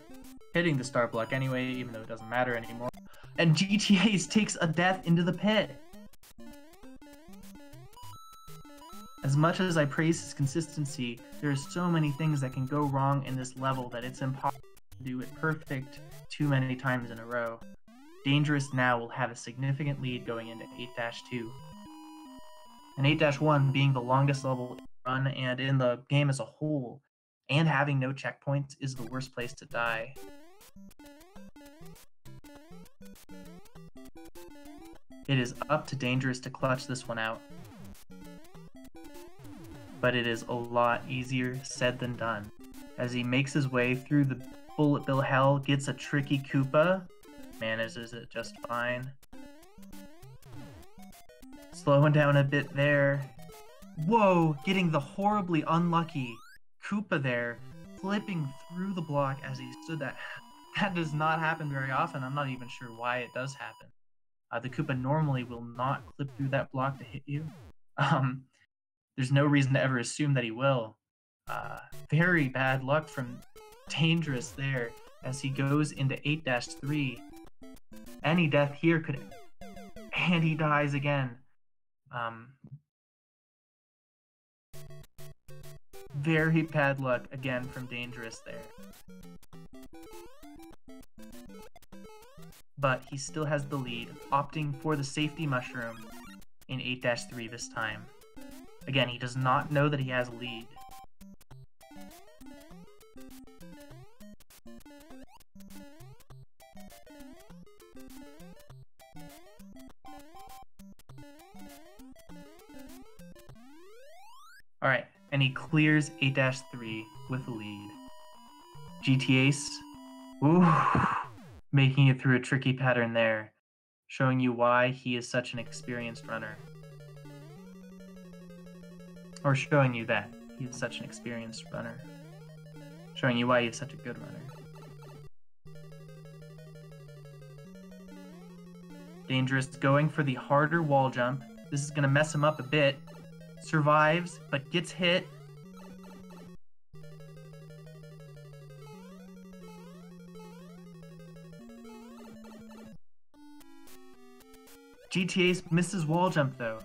hitting the start block anyway, even though it doesn't matter anymore. And GTAce takes a death into the pit. As much as I praise his consistency, there are so many things that can go wrong in this level that it's impossible to do it perfect too many times in a row. Dangerous now will have a significant lead going into 8-2. And 8-1 being the longest level run and in the game as a whole, and having no checkpoints is the worst place to die. It is up to Dangerous to clutch this one out. But it is a lot easier said than done. As he makes his way through the bullet bill hell, gets a tricky Koopa, manages it just fine. Slowing down a bit there. Whoa, getting the horribly unlucky Koopa there, flipping through the block as he stood that. That does not happen very often. I'm not even sure why it does happen. The Koopa normally will not clip through that block to hit you. There's no reason to ever assume that he will. Very bad luck from Dangerous there as he goes into 8-3. Any death here could... And he dies again. Very bad luck again from Dangerous there. but he still has the lead, opting for the safety mushroom in 8-3 this time. Again, he does not know that he has a lead. Alright, and he clears 8-3 with the lead. GTAce, ooh, making it through a tricky pattern there, showing you why he is such an experienced runner. Or showing you that he is such an experienced runner. Showing you why he is such a good runner. Dangerous going for the harder wall jump. This is going to mess him up a bit. Survives, but gets hit. GTAce misses wall jump though.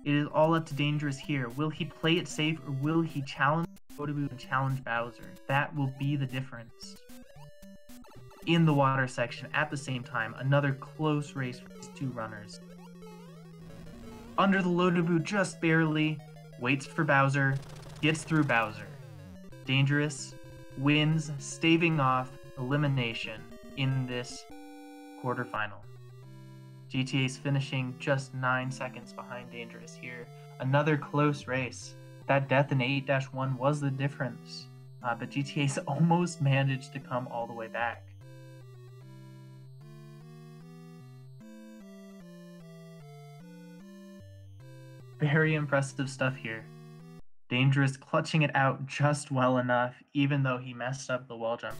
It is all up to Dangerous here. Will he play it safe or will he challenge Otabu and challenge Bowser? That will be the difference. In the water section at the same time, another close race for these two runners. Under the Lodabu just barely, waits for Bowser, gets through Bowser. Dangerous wins, staving off elimination in this quarterfinal. GTA's finishing just 9 seconds behind Dangerous here. Another close race. That death in 8-1 was the difference, but GTA's almost managed to come all the way back. Very impressive stuff here. Dangerous clutching it out just well enough, even though he messed up the wall jump.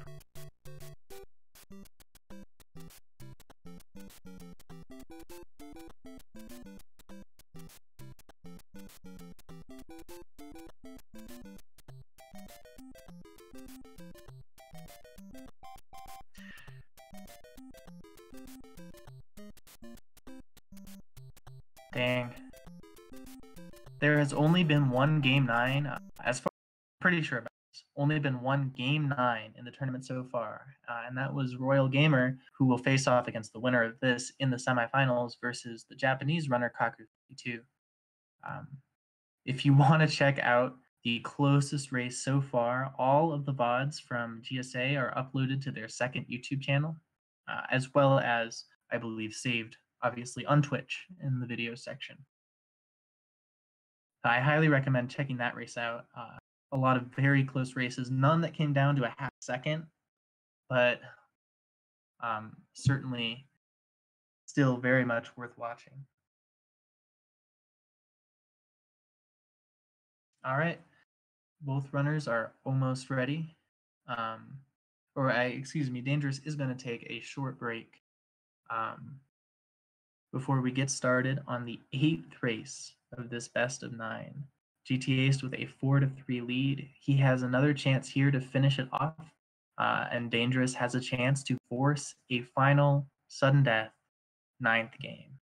Dang. There has only been one Game 9, as far as I'm pretty sure about this, only been one Game 9 in the tournament so far, and that was Royal Gamer, who will face off against the winner of this in the semifinals versus the Japanese runner Kaku52. If you want to check out the closest race so far, all of the VODs from GSA are uploaded to their second YouTube channel, as well as, I believe, saved, obviously, on Twitch in the video section. I highly recommend checking that race out. A lot of very close races, none that came down to a half second, but certainly still very much worth watching. All right, both runners are almost ready. Excuse me, Dangerous is going to take a short break before we get started on the 8th race of this best of 9. GTAce with a 4-3 lead. He has another chance here to finish it off, and Dangerous has a chance to force a final sudden death 9th game.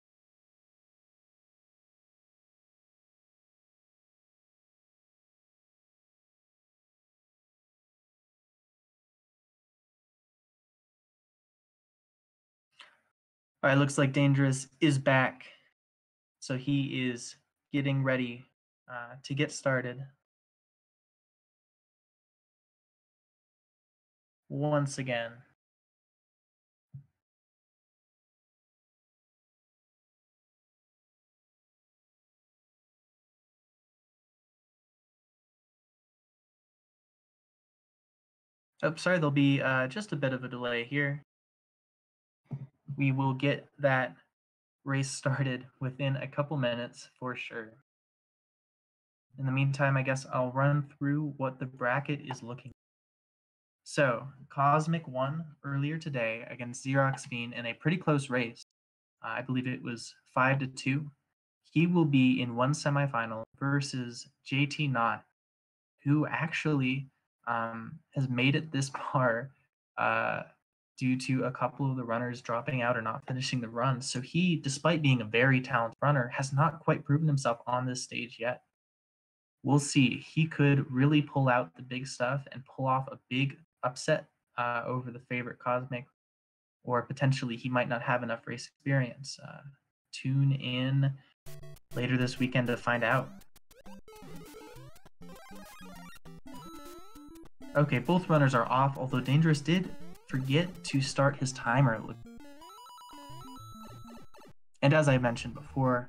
All right, looks like Dangerous is back. So he is getting ready to get started. Once again. Oh, sorry, there'll be just a bit of a delay here. We will get that race started within a couple minutes for sure. In the meantime, I guess I'll run through what the bracket is looking like. So, Cosmic won earlier today against Xerox Fiend in a pretty close race. I believe it was 5-2. He will be in one semifinal versus JT0, who actually has made it this far due to a couple of the runners dropping out or not finishing the run. So he, despite being a very talented runner, has not quite proven himself on this stage yet. We'll see. He could really pull out the big stuff and pull off a big upset over the favorite Cosmic. or potentially he might not have enough race experience. Tune in later this weekend to find out. Okay, both runners are off, although Dangerous did forget to start his timer. And as I mentioned before,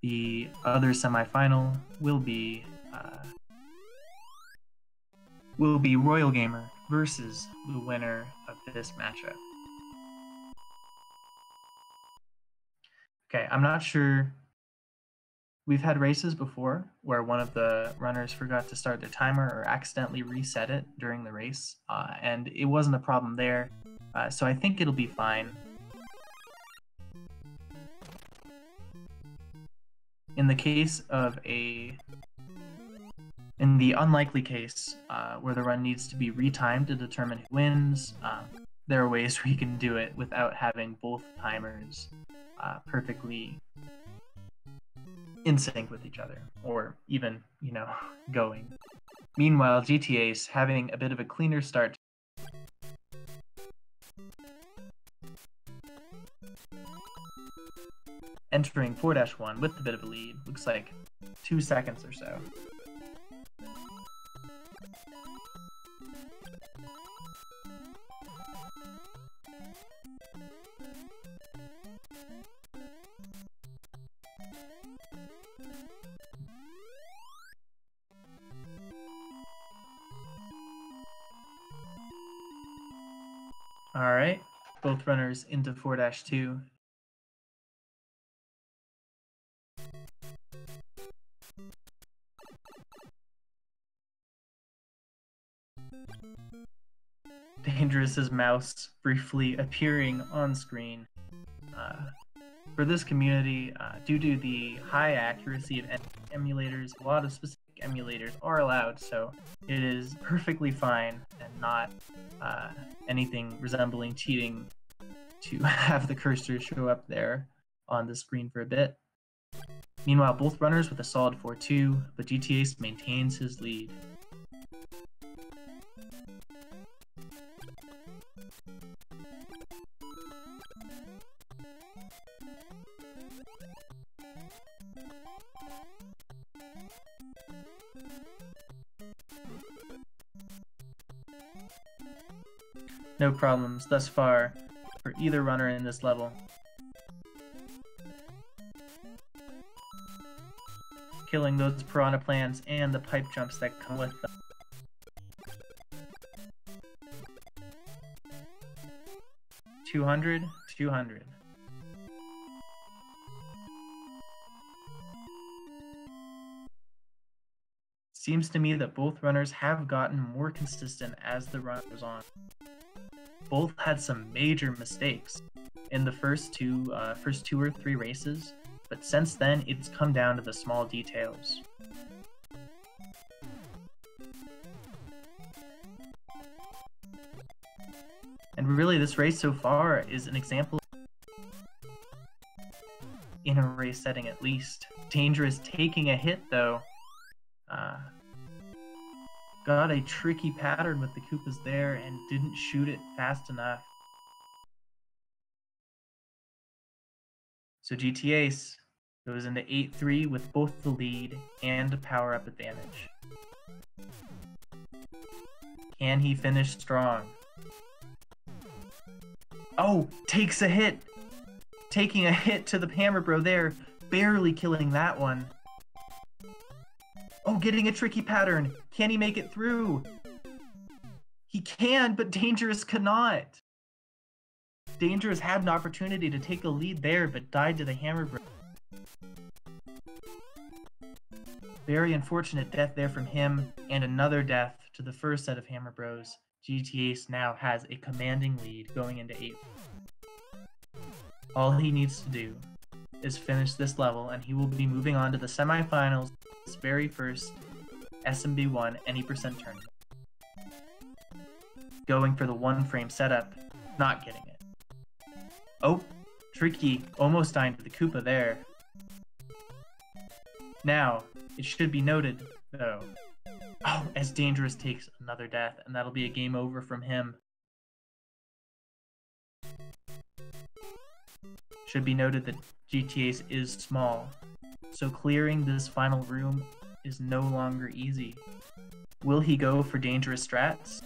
the other semifinal will be Royal Gamer versus the winner of this matchup. Okay, I'm not sure. We've had races before where one of the runners forgot to start their timer or accidentally reset it during the race, and it wasn't a problem there, so I think it'll be fine. In the case of in the unlikely case where the run needs to be retimed to determine who wins, there are ways we can do it without having both timers perfectly in sync with each other, or even, going. Meanwhile, GTAce having a bit of a cleaner start. Entering 4-1 with a bit of a lead, looks like 2 seconds or so. All right, both runners into 4-2. Dangerous's mouse briefly appearing on screen. For this community, due to the high accuracy of emulators, a lot of specific emulators are allowed, so it is perfectly fine and not anything resembling cheating to have the cursor show up there on the screen for a bit. Meanwhile, both runners with a solid 4-2, but GTAce maintains his lead. No problems thus far for either runner in this level. Killing those piranha plants and the pipe jumps that come with them. $200, $200. Seems to me that both runners have gotten more consistent as the run goes on. Both had some major mistakes in the first two or three races, but since then it's come down to the small details. And really, this race so far is an example in a race setting at least. Dangerous taking a hit though. Got a tricky pattern with the Koopas there and didn't shoot it fast enough. So GTAce goes into 8-3 with both the lead and a power-up advantage. Can he finish strong? Oh, takes a hit! Taking a hit to the Hammer Bro there, barely killing that one. Oh, getting a tricky pattern. Can he make it through? He can, but Dangerous cannot. Dangerous had an opportunity to take the lead there, but died to the Hammer Bro. Very unfortunate death there from him, and another death to the first set of Hammer Bros. GTAce now has a commanding lead going into 8. All he needs to do is finish this level, and he will be moving on to the semifinals of his very first SMB Any Tournament. Going for the 1-frame setup, not getting it. Oh, tricky, almost dying to the Koopa there. Now, it should be noted, though, as Dangerous takes another death, and that'll be a game over from him. Should be noted that GTAce is small, so clearing this final room is no longer easy. Will he go for dangerous strats?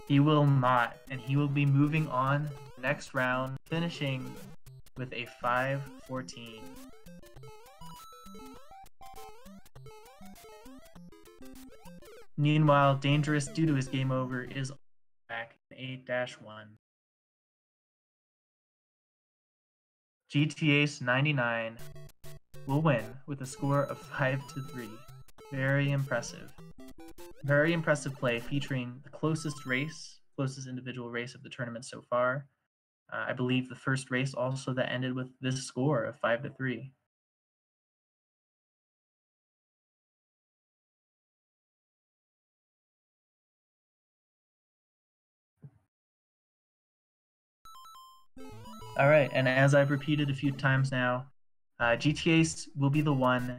He will not, and he will be moving on next round, finishing with a 5-14. Meanwhile, Dangerous, due to his game over, is back in 8-1. GTAce99 will win with a score of 5-3. Very impressive. Very impressive play featuring the closest individual race of the tournament so far. I believe the first race also that ended with this score of 5-3. All right, and as I've repeated a few times now, GTAce will be the one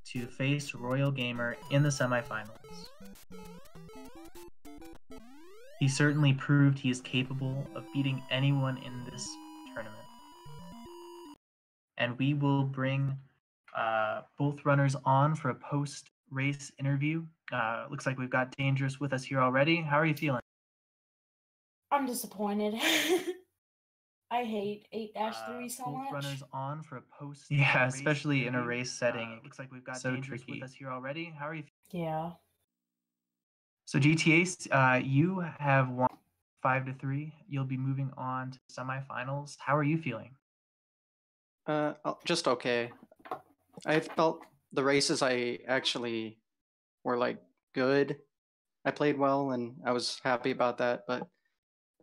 to face Royal Gamer in the semifinals. He certainly proved he is capable of beating anyone in this tournament. And we will bring both runners on for a post-race interview. Looks like we've got Dangerous with us here already. How are you feeling? I'm disappointed. I hate 8-3 so both much. Runners on for a post. Yeah, especially in a race setting. It looks like we've got so Dangerous with us here already. How are you? Yeah. So GTAce, you have won 5-3. You'll be moving on to semifinals. How are you feeling? Just okay. I felt the races I actually were like good. I played well, and I was happy about that. But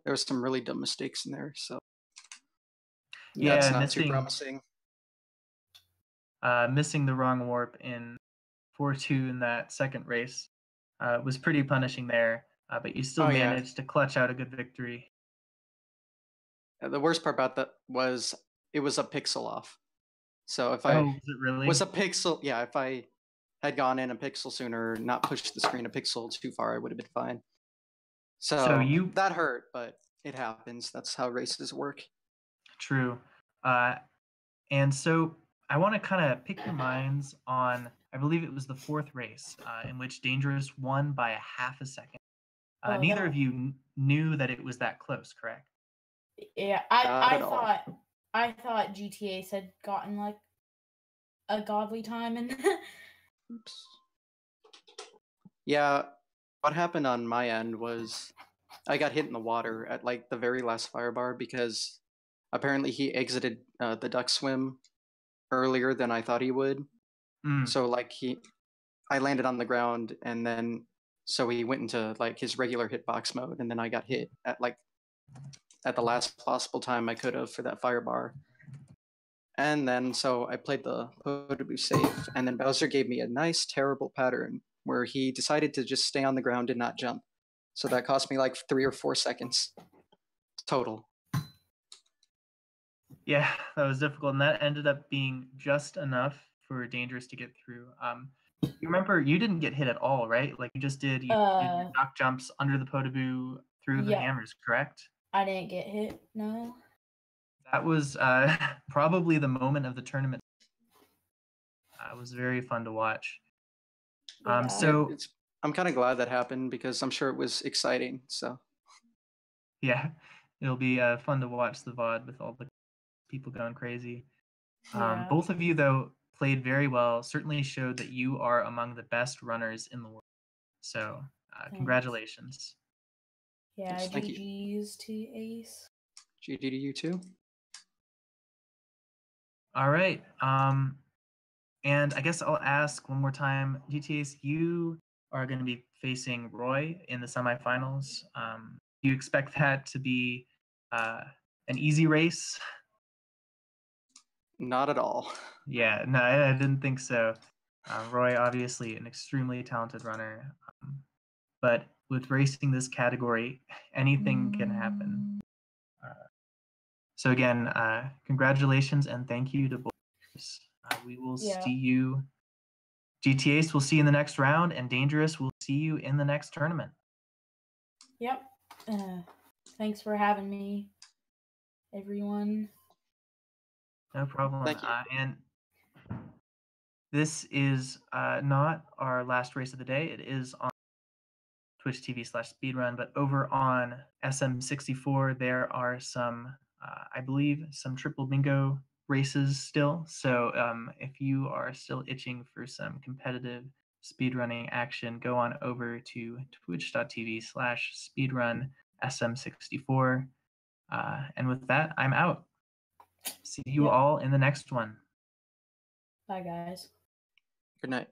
there was some really dumb mistakes in there, so yeah, it's not too promising. Missing the wrong warp in 4-2 in that second race was pretty punishing there, but you still managed to clutch out a good victory. The worst part about that was it was a pixel off. So if was it really? Was a pixel, yeah, if I had gone in a pixel sooner, not pushed the screen a pixel too far, I would have been fine. So that hurt, but it happens. That's how races work. True. And so I want to kind of pick your minds on, I believe it was the fourth race in which Dangerous won by a half a second. Neither of you knew that it was that close, correct? Yeah, I thought GTAce had gotten like a godly time and Oops. Yeah, what happened on my end was I got hit in the water at like the very last fire bar because apparently he exited the duck swim earlier than I thought he would. So like I landed on the ground, and then so he went into like his regular hitbox mode, and then I got hit at the last possible time I could have for that fire bar. And then so I played the Potaboo safe, and then Bowser gave me a nice terrible pattern where he decided to just stay on the ground and not jump. So that cost me like 3 or 4 seconds total. Yeah, that was difficult, and that ended up being just enough for Dangerous to get through. You remember you didn't get hit at all, right? Like you just did, did knock jumps under the Potaboo through the hammers, correct? I didn't get hit, no. That was probably the moment of the tournament. It was very fun to watch. So I'm kind of glad that happened because I'm sure it was exciting. So yeah, it'll be fun to watch the VOD with all the people going crazy. Both of you, though, played very well. Certainly showed that you are among the best runners in the world. So congratulations. Yeah, yes, GG's to Ace. GG to you too. All right. And I guess I'll ask one more time, GTAce, you are going to be facing Roy in the semifinals. Do you expect that to be an easy race? Not at all. Yeah, no, I didn't think so. Roy, obviously an extremely talented runner, but with racing this category, anything can happen. So again, congratulations and thank you to both. We will see you. GTAce will see you in the next round, and Dangerous will see you in the next tournament. Yep. Thanks for having me, everyone. No problem. Thank you. And this is not our last race of the day. It is on Twitch TV/Speedrun, but over on SM64, there are some, I believe, some triple bingo races still. So if you are still itching for some competitive speedrunning action, go on over to twitch.tv/speedrun SM64. And with that, I'm out. See you all in the next one. Bye, guys. Good night.